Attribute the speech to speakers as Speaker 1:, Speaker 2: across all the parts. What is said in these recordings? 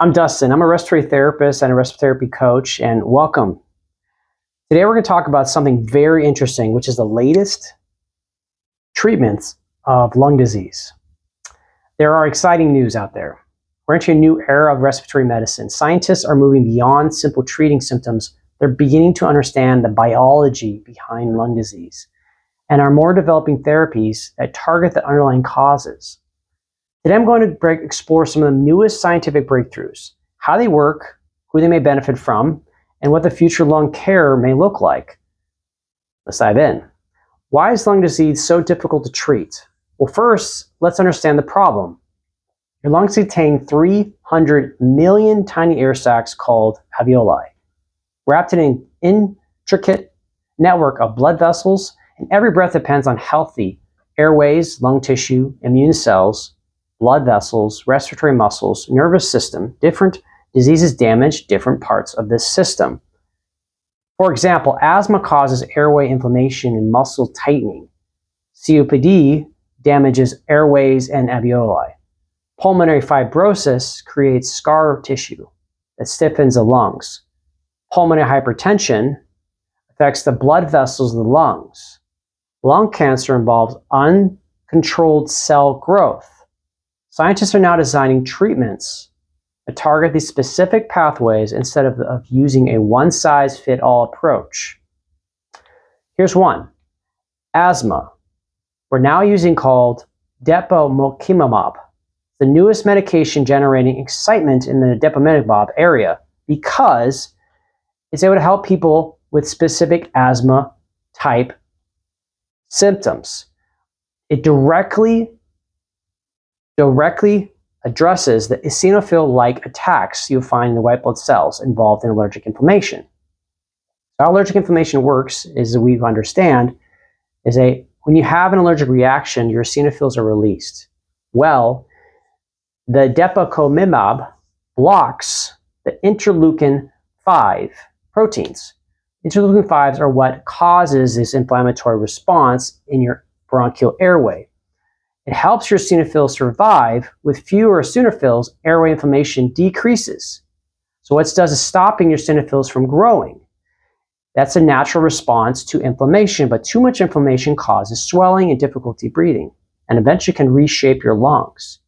Speaker 1: I'm Dustin. I'm a respiratory therapist and a respiratory coach, and welcome. Today we're going to talk about something very interesting, which is the latest treatments of lung disease. There are exciting news out there. We're entering a new era of respiratory medicine. Scientists are moving beyond simple treating symptoms. They're beginning to understand the biology behind lung disease and are more developing therapies that target the underlying causes. Today I'm going to explore some of the newest scientific breakthroughs, how they work, who they may benefit from, and what the future lung care may look like. Let's dive in. Why is lung disease so difficult to treat? Well, first, let's understand the problem. Your lungs contain 300 million tiny air sacs called alveoli, wrapped in an intricate network of blood vessels, and every breath depends on healthy airways, lung tissue, immune cells, blood vessels, respiratory muscles, nervous system. Different diseases damage different parts of this system. For example, asthma causes airway inflammation and muscle tightening. COPD damages airways and alveoli. Pulmonary fibrosis creates scar tissue that stiffens the lungs. Pulmonary hypertension affects the blood vessels of the lungs. Lung cancer involves uncontrolled cell growth. Scientists are now designing treatments that target these specific pathways instead of using a one-size-fits-all approach. Here's one. Asthma. We're now using called depemokimab, the newest medication generating excitement in the depemokimab area because it's able to help people with specific asthma type symptoms. It directly addresses the eosinophil-like attacks you'll find in the white blood cells involved in allergic inflammation. How allergic inflammation works is that we understand when you have an allergic reaction, your eosinophils are released. Well, the depemokimab blocks the interleukin-5 proteins. Interleukin-5s are what causes this inflammatory response in your bronchial airway. It helps your eosinophils survive. With fewer eosinophils, airway inflammation decreases. So what it does is stopping your eosinophils from growing. That's a natural response to inflammation, but too much inflammation causes swelling and difficulty breathing, and eventually can reshape your lungs.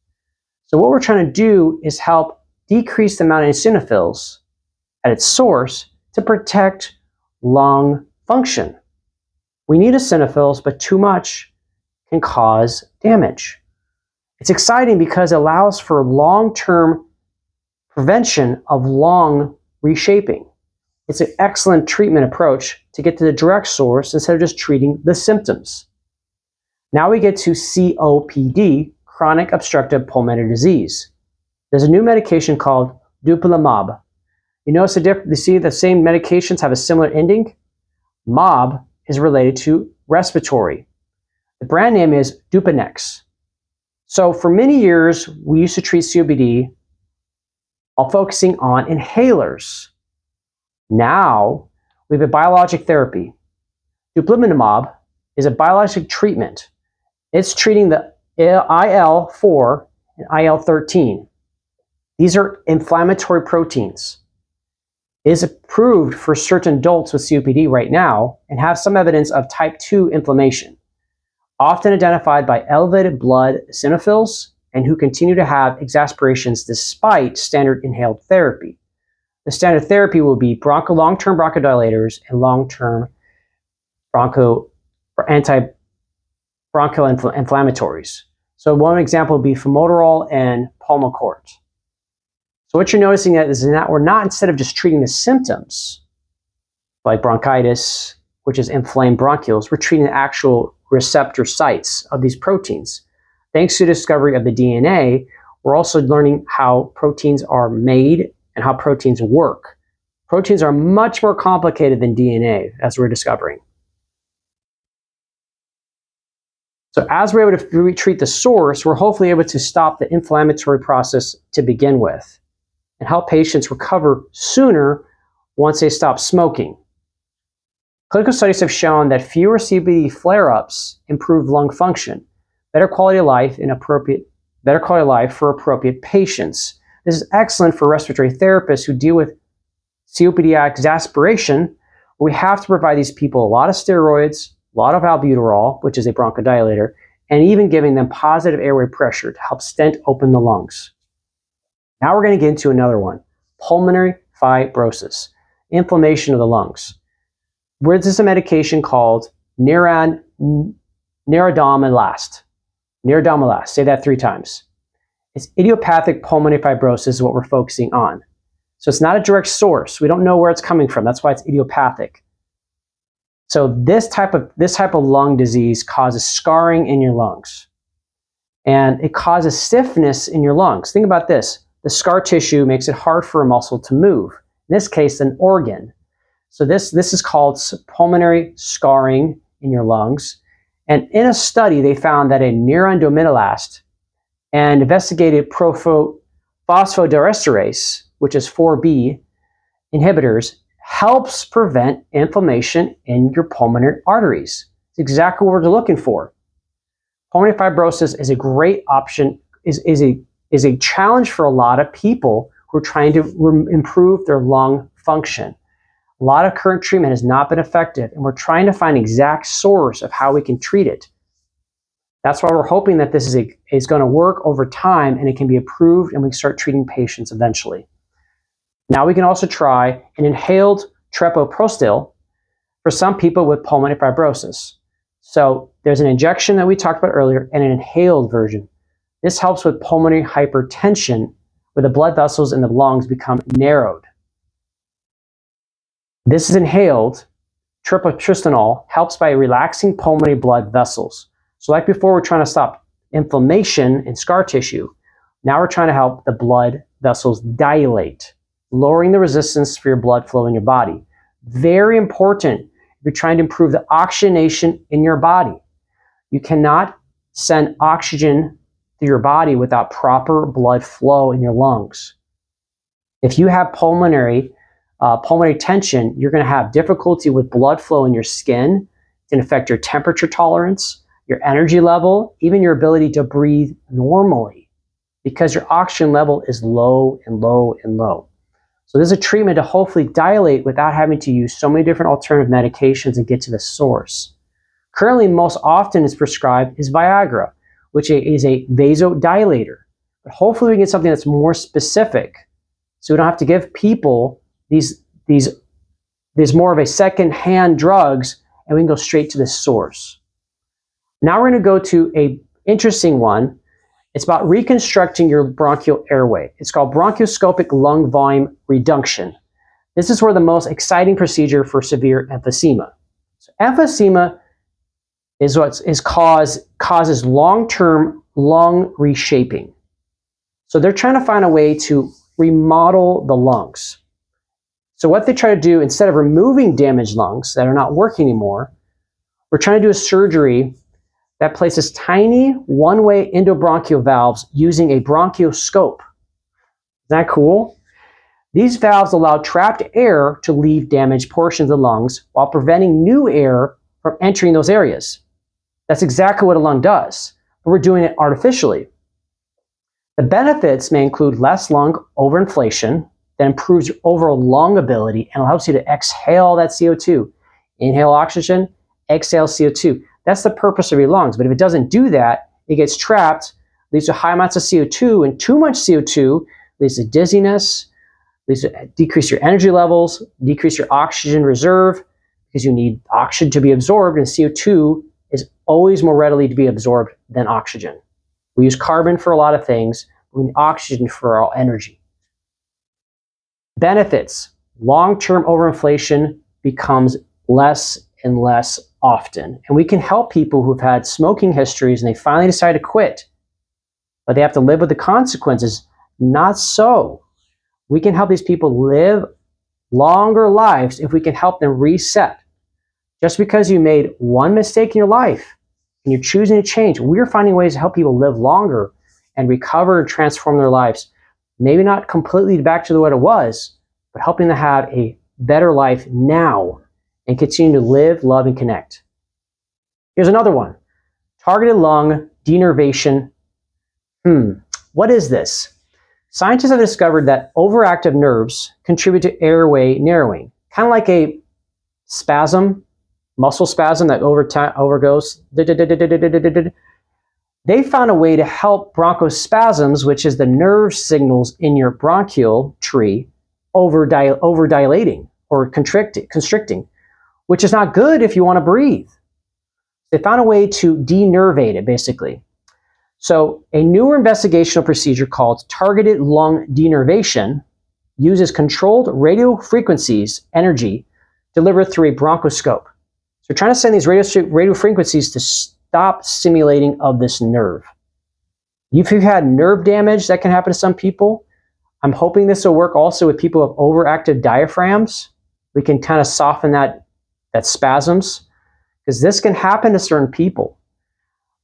Speaker 1: So what we're trying to do is help decrease the amount of eosinophils at its source to protect lung function. We need eosinophils, but too much can cause damage. It's exciting because it allows for long-term prevention of lung reshaping. It's an excellent treatment approach to get to the direct source instead of just treating the symptoms. Now we get to COPD, chronic obstructive pulmonary disease. There's a new medication called dupilumab. You notice you see the same medications have a similar ending? MAB is related to respiratory. The brand name is Dupinex. So for many years, we used to treat COPD while focusing on inhalers. Now, we have a biologic therapy. Dupilumab is a biologic treatment. It's treating the IL-4 and IL-13. These are inflammatory proteins. It is approved for certain adults with COPD right now and have some evidence of type 2 inflammation, often identified by elevated blood eosinophils and who continue to have exacerbations despite standard inhaled therapy. The standard therapy will be long-term bronchodilators and long-term anti-bronchial inflammatories. So one example would be formoterol and pulmicort. So what you're noticing is that we're not, instead of just treating the symptoms, like bronchitis, which is inflamed bronchioles, we're treating the actual receptor sites of these proteins. Thanks to the discovery of the DNA, we're also learning how proteins are made and how proteins work. Proteins are much more complicated than DNA, as we're discovering. So as we're able to treat the source, we're hopefully able to stop the inflammatory process to begin with and help patients recover sooner once they stop smoking. Clinical studies have shown that fewer COPD flare-ups improve lung function, better quality of life for appropriate patients. This is excellent for respiratory therapists who deal with COPD exasperation, where we have to provide these people a lot of steroids, a lot of albuterol, which is a bronchodilator, and even giving them positive airway pressure to help stent open the lungs. Now we're going to get into another one, pulmonary fibrosis, inflammation of the lungs. This is a medication called nerandomilast. Nerandomilast, say that 3 times. It's idiopathic pulmonary fibrosis is what we're focusing on. So it's not a direct source. We don't know where it's coming from. That's why it's idiopathic. So this type of lung disease causes scarring in your lungs. And it causes stiffness in your lungs. Think about this. The scar tissue makes it hard for a muscle to move. In this case, an organ. So this is called pulmonary scarring in your lungs. And in a study, they found that a nerandomilast and investigated phosphodiesterase, which is 4B inhibitors, helps prevent inflammation in your pulmonary arteries. It's exactly what we're looking for. Pulmonary fibrosis is a great option, is a challenge for a lot of people who are trying to improve their lung function. A lot of current treatment has not been effective, and we're trying to find exact source of how we can treat it. That's why we're hoping that this is going to work over time and it can be approved and we can start treating patients eventually. Now we can also try an inhaled treprostil for some people with pulmonary fibrosis. So there's an injection that we talked about earlier and an inhaled version. This helps with pulmonary hypertension where the blood vessels in the lungs become narrowed. This is inhaled. Treprostinil helps by relaxing pulmonary blood vessels. So like before, we're trying to stop inflammation in scar tissue. Now we're trying to help the blood vessels dilate, lowering the resistance for your blood flow in your body. Very important if you're trying to improve the oxygenation in your body. You cannot send oxygen through your body without proper blood flow in your lungs. If you have pulmonary tension, you're going to have difficulty with blood flow in your skin. It can affect your temperature tolerance, your energy level, even your ability to breathe normally because your oxygen level is low and low and low. So there's a treatment to hopefully dilate without having to use so many different alternative medications and get to the source. Currently, most often is prescribed is Viagra, which is a vasodilator. But hopefully we can get something that's more specific so we don't have to give people these more of a second-hand drugs, and we can go straight to the source. Now we're going to go to an interesting one. It's about reconstructing your bronchial airway. It's called bronchoscopic lung volume reduction. This is where the most exciting procedure for severe emphysema. So emphysema is causes long-term lung reshaping. So they're trying to find a way to remodel the lungs. So what they try to do, instead of removing damaged lungs that are not working anymore, we're trying to do a surgery that places tiny one-way endobronchial valves using a bronchoscope. Isn't that cool? These valves allow trapped air to leave damaged portions of the lungs while preventing new air from entering those areas. That's exactly what a lung does, but we're doing it artificially. The benefits may include less lung overinflation that improves your overall lung ability and allows you to exhale that CO2. Inhale oxygen, exhale CO2. That's the purpose of your lungs. But if it doesn't do that, it gets trapped, leads to high amounts of CO2, and too much CO2 leads to dizziness, leads to decrease your energy levels, decrease your oxygen reserve, because you need oxygen to be absorbed, and CO2 is always more readily to be absorbed than oxygen. We use carbon for a lot of things, but we need oxygen for our energy. Benefits. Long-term overinflation becomes less and less often. And we can help people who've had smoking histories and they finally decide to quit, but they have to live with the consequences. Not so. We can help these people live longer lives if we can help them reset. Just because you made one mistake in your life and you're choosing to change, we're finding ways to help people live longer and recover and transform their lives. Maybe not completely back to what it was, but helping them have a better life now and continue to live, love, and connect. Here's another one. Targeted lung denervation. What is this? Scientists have discovered that overactive nerves contribute to airway narrowing, kind of like a spasm, muscle spasm that overgoes. They found a way to help bronchospasms, which is the nerve signals in your bronchial tree, overdilating or constricting, which is not good if you want to breathe. They found a way to denervate it, basically. So a newer investigational procedure called targeted lung denervation uses controlled radio frequencies energy delivered through a bronchoscope. So we're trying to send these radio frequencies to stop stimulating of this nerve. If you've had nerve damage, that can happen to some people. I'm hoping this will work also with people with overactive diaphragms. We can kind of soften that spasms, because this can happen to certain people.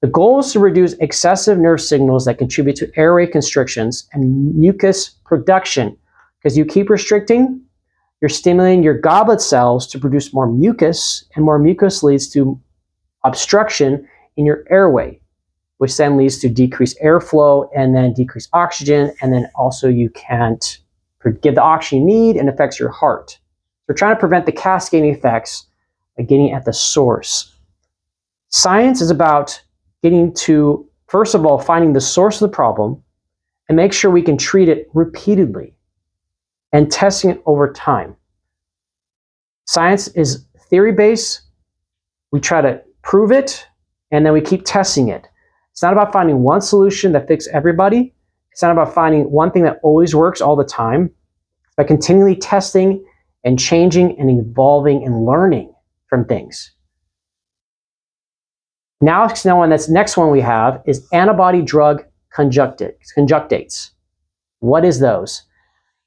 Speaker 1: The goal is to reduce excessive nerve signals that contribute to airway constrictions and mucus production. Because you keep restricting, you're stimulating your goblet cells to produce more mucus, and more mucus leads to obstruction in your airway, which then leads to decreased airflow and then decreased oxygen, and then also you can't give the oxygen you need and affects your heart. So we're trying to prevent the cascading effects by getting at the source. Science is about getting to, first of all, finding the source of the problem and make sure we can treat it repeatedly and testing it over time. Science is theory-based. We try to prove it, and then we keep testing it. It's not about finding one solution that fixes everybody. It's not about finding one thing that always works all the time. It's by continually testing and changing and evolving and learning from things. Next one we have is antibody-drug conjugates. What is those?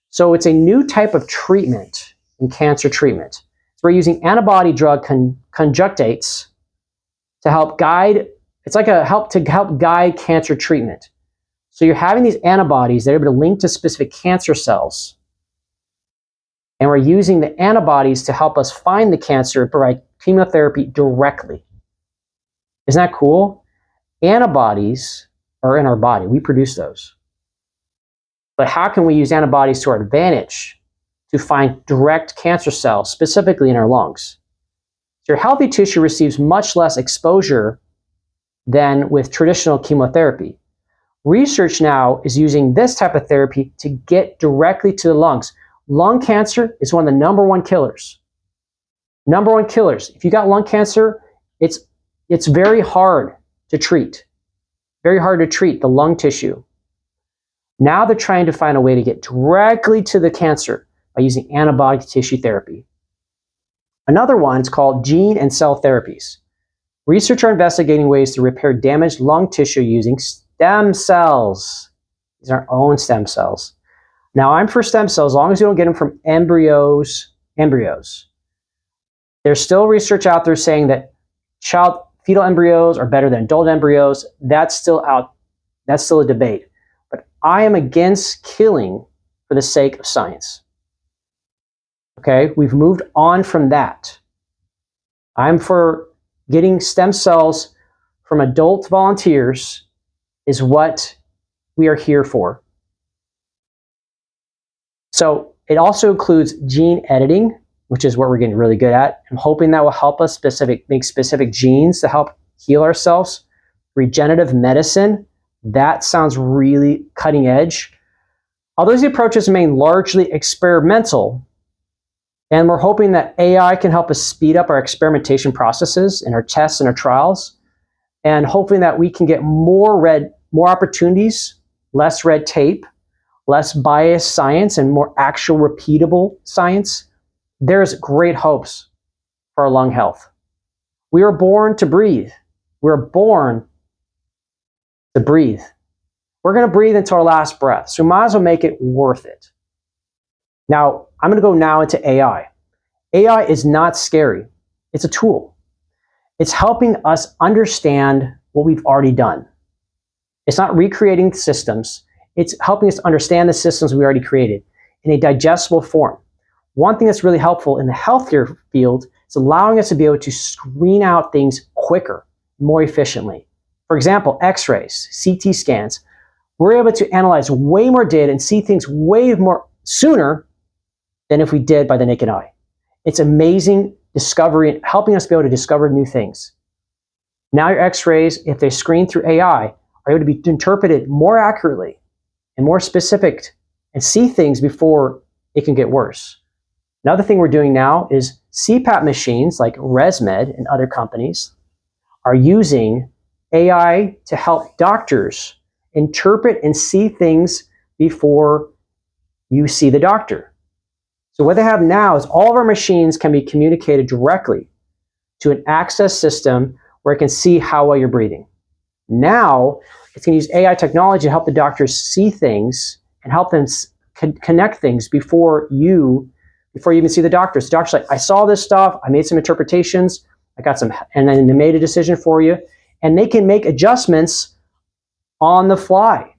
Speaker 1: So it's a new type of treatment in cancer treatment. So we're using antibody-drug conjugates to help guide. It's like a help guide cancer treatment. So you're having these antibodies that are able to link to specific cancer cells. And we're using the antibodies to help us find the cancer and provide chemotherapy directly. Isn't that cool? Antibodies are in our body. We produce those. But how can we use antibodies to our advantage to find direct cancer cells, specifically in our lungs? So your healthy tissue receives much less exposure than with traditional chemotherapy. Research now is using this type of therapy to get directly to the lungs. Lung cancer is one of the number one killers. Number one killers. If you got lung cancer, it's very hard to treat. Very hard to treat the lung tissue. Now they're trying to find a way to get directly to the cancer by using antibody tissue therapy. Another one is called gene and cell therapies. Researchers are investigating ways to repair damaged lung tissue using stem cells. These are our own stem cells. Now, I'm for stem cells as long as you don't get them from embryos. There's still research out there saying that fetal embryos are better than adult embryos. That's still a debate. But I am against killing for the sake of science. Okay, we've moved on from that. I'm for getting stem cells from adult volunteers is what we are here for. So it also includes gene editing, which is what we're getting really good at. I'm hoping that will help us make specific genes to help heal ourselves. Regenerative medicine, that sounds really cutting edge. Although these approaches remain largely experimental, and we're hoping that AI can help us speed up our experimentation processes in our tests and our trials, and hoping that we can get more opportunities, less red tape, less biased science, and more actual repeatable science. There's great hopes for our lung health. We are born to breathe. We're born to breathe. We're going to breathe into our last breath, so we might as well make it worth it. Now, I'm going to go now into AI. AI is not scary. It's a tool. It's helping us understand what we've already done. It's not recreating systems. It's helping us understand the systems we already created in a digestible form. One thing that's really helpful in the healthcare field is allowing us to be able to screen out things quicker, more efficiently. For example, x-rays, CT scans. we're able to analyze way more data and see things way more sooner than if we did by the naked eye. It's amazing discovery, helping us be able to discover new things. Now your x-rays, if they screen through AI, are able to be interpreted more accurately and more specific and see things before it can get worse. Another thing we're doing now is CPAP machines like ResMed and other companies are using AI to help doctors interpret and see things before you see the doctor. So what they have now is all of our machines can be communicated directly to an access system where it can see how well you're breathing. Now, it's going to use AI technology to help the doctors see things and help them connect things before you even see the doctor. So the doctor's like, I saw this stuff, I made some interpretations, I got some, and then they made a decision for you, and they can make adjustments on the fly.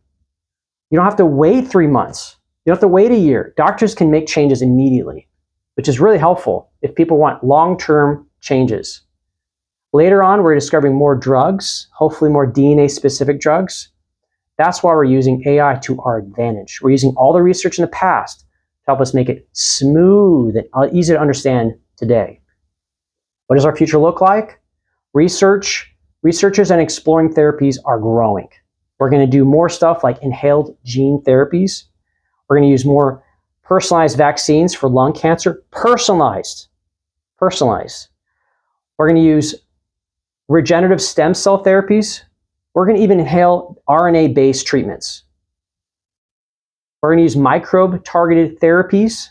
Speaker 1: You don't have to wait 3 months. You don't have to wait a year. Doctors can make changes immediately, which is really helpful if people want long-term changes. Later on, we're discovering more drugs, hopefully more DNA-specific drugs. That's why we're using AI to our advantage. We're using all the research in the past to help us make it smooth and easy to understand today. What does our future look like? Researchers and exploring therapies are growing. We're going to do more stuff like inhaled gene therapies. We're going to use more personalized vaccines for lung cancer. Personalized. We're going to use regenerative stem cell therapies. We're going to even inhale RNA-based treatments. We're going to use microbe-targeted therapies,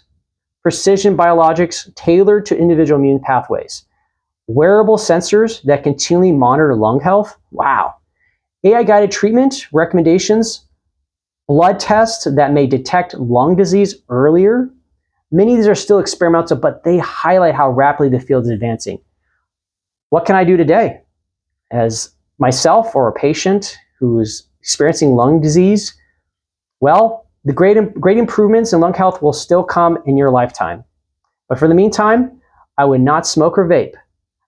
Speaker 1: precision biologics tailored to individual immune pathways, wearable sensors that continually monitor lung health. Wow. AI-guided treatment recommendations, blood tests that may detect lung disease earlier. Many of these are still experimental, but they highlight how rapidly the field is advancing. What can I do today? As myself or a patient who's experiencing lung disease, well, the great improvements in lung health will still come in your lifetime. But for the meantime, I would not smoke or vape.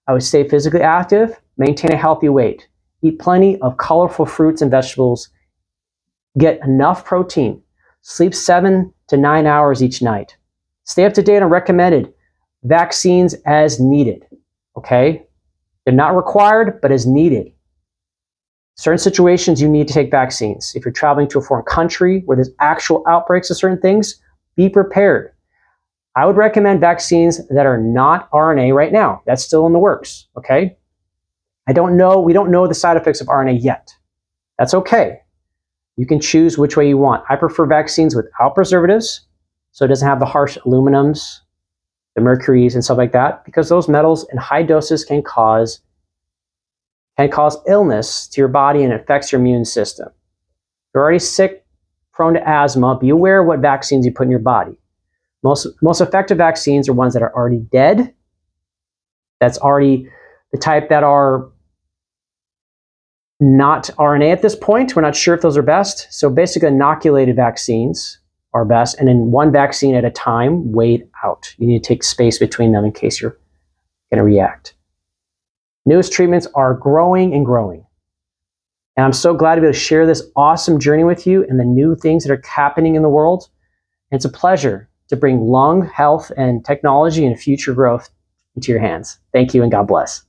Speaker 1: I would stay physically active, maintain a healthy weight, eat plenty of colorful fruits and vegetables, get enough protein, sleep 7 to 9 hours each night. Stay up to date on recommended vaccines as needed, okay? They're not required, but as needed. Certain situations you need to take vaccines. If you're traveling to a foreign country where there's actual outbreaks of certain things, be prepared. I would recommend vaccines that are not RNA right now. That's still in the works, okay? We don't know the side effects of RNA yet. That's okay. You can choose which way you want. I prefer vaccines without preservatives, so it doesn't have the harsh aluminums, the mercuries and stuff like that, because those metals in high doses can cause illness to your body and affects your immune system. If you're already sick, prone to asthma, be aware of what vaccines you put in your body. Most effective vaccines are ones that are already dead. That's already the type that are not RNA at this point. We're not sure if those are best. So basically inoculated vaccines are best, and then one vaccine at a time, wait out. You need to take space between them in case you're going to react. Newest treatments are growing and growing. And I'm so glad to be able to share this awesome journey with you and the new things that are happening in the world. And it's a pleasure to bring lung health and technology and future growth into your hands. Thank you and God bless.